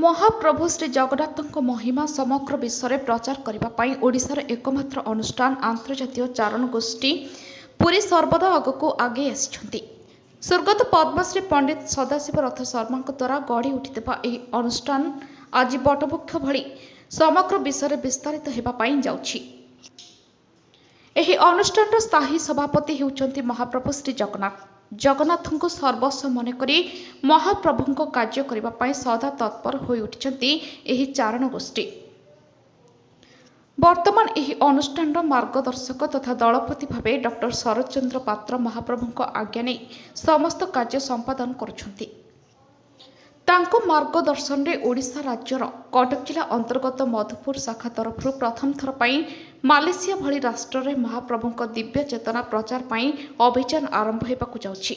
महाप्रभु श्री जगन्नाथ महिमा समग्र विश्व में प्रचार करने ओडिशार एकमात्र अनुष्ठान आंतर्जातीय चारण गोष्ठी पुरी सर्वदा आगक आगे आसी स्वर्गत पद्मश्री पंडित सदाशिव रथ शर्मा द्वारा गढ़ी उठिଥିବା ଏହି ଅନୁଷ୍ଠାନ आज बटवृक्ष भली समग्र विश्व में विस्तारित होगापाई जाउछि। ଏହି ଅନୁଷ୍ଠାନର ସ୍ଥାୟୀ ସଭାପତି ହେଉଛନ୍ତି ମହାପ୍ରଭୁ ଶ୍ରୀ ଜଗନ୍ନାଥ। ଜଗନ୍ନାଥଙ୍କୁ ସର୍ବସ୍ୱ ମନେକରି ମହାପ୍ରଭୁଙ୍କ କାର୍ଯ୍ୟ କରିବା ପାଇଁ ସଦା ତତ୍ପର ହୋଇ ଉଠିଛନ୍ତି ଏହି ଚାରଣ ଗୋଷ୍ଠୀ। ବର୍ତ୍ତମାନ ଏହି ଅନୁଷ୍ଠାନର ମାର୍ଗଦର୍ଶକ ତଥା ଦଳପତି ଭାବେ ଡକ୍ଟର ଶରତ ଚନ୍ଦ୍ର ପାତ୍ର ମହାପ୍ରଭୁଙ୍କ ଆଜ୍ଞା ନେଇ ସମସ୍ତ କାର୍ଯ୍ୟ ସମ୍ପାଦନ କରୁଛନ୍ତି। ତାଙ୍କ ମାର୍ଗଦର୍ଶନରେ ଓଡ଼ିଶା ରାଜ୍ୟର କଟକ ଜିଲ୍ଲା ଅନ୍ତର୍ଗତ ମଧୁପୁର ଶାଖା ତରଫରୁ ପ୍ରଥମ ଥର ପାଇଁ ମାଲେସିଆ ଭଳି ରାଷ୍ଟ୍ରରେ ମହାପ୍ରଭୁଙ୍କ ଦିବ୍ୟ ଚେତନା ପ୍ରଚାର ପାଇଁ ଅଭିଯାନ ଆରମ୍ଭ ହେବାକୁ ଯାଉଛି।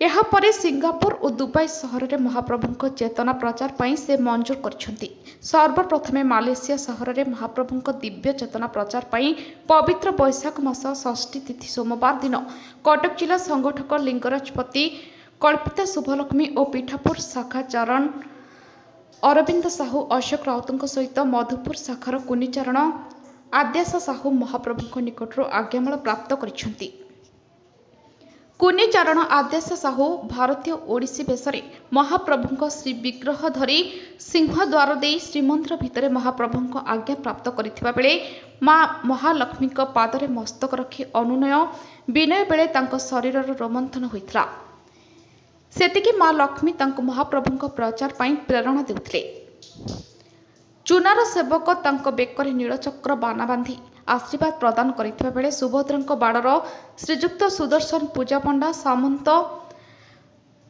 ଏହାପରେ ସିଙ୍ଗାପୁର ଓ ଦୁବାଇ ସହରରେ ମହାପ୍ରଭୁଙ୍କ ଚେତନା ପ୍ରଚାର ପାଇଁ ସେ ମଞ୍ଜୁର କରିଛନ୍ତି। ସର୍ବପ୍ରଥମେ ମାଲେସିଆ ସହରରେ ମହାପ୍ରଭୁଙ୍କ ଦିବ୍ୟ ଚେତନା ପ୍ରଚାର ପାଇଁ ପବିତ୍ର ବୈଶାଖ ମାସ ଷଷ୍ଠୀ ତିଥି ସୋମବାର ଦିନ କଟକ ଜିଲ୍ଲା ସଂଗଠକ ଲିଙ୍ଗରାଜପତି କଳ୍ପିତା ଶୁଭଲକ୍ଷ୍ମୀ ଓ ପିଠାପୁର ଶାଖା ଚରଣ ଅରବିନ୍ଦ ସାହୁ ଅଶୋକ ରାଉତଙ୍କ ସହିତ ମଧୁପୁର ଶାଖାର କୁନିଚାରଣ ଆଦ୍ୟାଶା ସାହୁ ମହାପ୍ରଭୁଙ୍କ ନିକଟରୁ ଆଜ୍ଞାମାଳ ପ୍ରାପ୍ତ କରିଛନ୍ତି। କୁନିଚାରଣ ଆଦ୍ୟାଶା ସାହୁ ଭାରତୀୟ ଓଡ଼ିଶୀ ବେଶରେ ମହାପ୍ରଭୁଙ୍କ ଶ୍ରୀ ବିଗ୍ରହ ଧରି ସିଂହଦ୍ୱାର ଦେଇ ଶ୍ରୀମନ୍ଦିର ଭିତରେ ମହାପ୍ରଭୁଙ୍କ ଆଜ୍ଞା ପ୍ରାପ୍ତ କରିଥିବା ବେଳେ ମା ମହାଲକ୍ଷ୍ମୀଙ୍କ ପାଦରେ ମସ୍ତକ ରଖି ଅନୁନୟ ବିନୟ ବେଳେ ତାଙ୍କ ଶରୀରର ରୋମନ୍ଥନ ହୋଇଥିଲା। ସେତିକି ମା ଲକ୍ଷ୍ମୀ ତାଙ୍କୁ ମହାପ୍ରଭୁଙ୍କ ପ୍ରଚାର ପାଇଁ ପ୍ରେରଣା ଦେଉଥିଲେ। ଚୁନାର ସେବକ ତାଙ୍କ ବେକରେ ନୀଳଚକ୍ର ବାନା ବାନ୍ଧି ଆଶୀର୍ବାଦ ପ୍ରଦାନ କରିଥିବା ବେଳେ ସୁଭଦ୍ରାଙ୍କ ବାଡ଼ର ଶ୍ରୀଯୁକ୍ତ ସୁଦର୍ଶନ ପୂଜା ପଣ୍ଡା ସାମନ୍ତ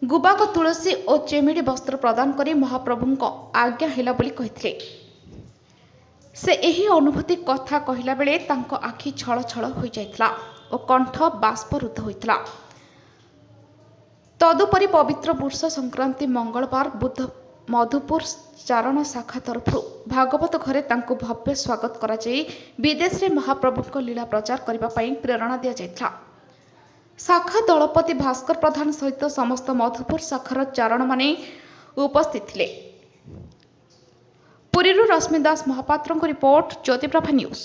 ଗୁବାକ ତୁଳସୀ ଓ ଚେମିଡ଼ି ବସ୍ତ୍ର ପ୍ରଦାନ କରି ମହାପ୍ରଭୁଙ୍କ ଆଜ୍ଞା ହେଲା ବୋଲି କହିଥିଲେ। ସେ ଏହି ଅନୁଭୂତି କଥା କହିଲା ବେଳେ ତାଙ୍କ ଆଖି ଛଳ ଛଳ ହୋଇଯାଇଥିଲା ଓ କଣ୍ଠ ବାଷ୍ପରୁଦ୍ଧ ହୋଇଥିଲା। ତଦୁପରି ପବିତ୍ର ବୃଷ ସଂକ୍ରାନ୍ତି ମଙ୍ଗଳବାର ବୁଧ ମଧୁପୁର ଚାରଣ ଶାଖା ତରଫରୁ ଭାଗବତ ଘରେ ତାଙ୍କୁ ଭବ୍ୟ ସ୍ୱାଗତ କରାଯାଇ ବିଦେଶରେ ମହାପ୍ରଭୁଙ୍କ ଲୀଳା ପ୍ରଚାର କରିବା ପାଇଁ ପ୍ରେରଣା ଦିଆଯାଇଥିଲା। ଶାଖା ଦଳପତି ଭାସ୍କର ପ୍ରଧାନ ସହିତ ସମସ୍ତ ମଧୁପୁର ଶାଖାର ଚାରଣମାନେ ଉପସ୍ଥିତ ଥିଲେ। ପୁରୀରୁ ରଶ୍ମି ଦାସ ମହାପାତ୍ରଙ୍କ ରିପୋର୍ଟ ଜ୍ୟୋତିପ୍ରଭା ନ୍ୟୁଜ୍।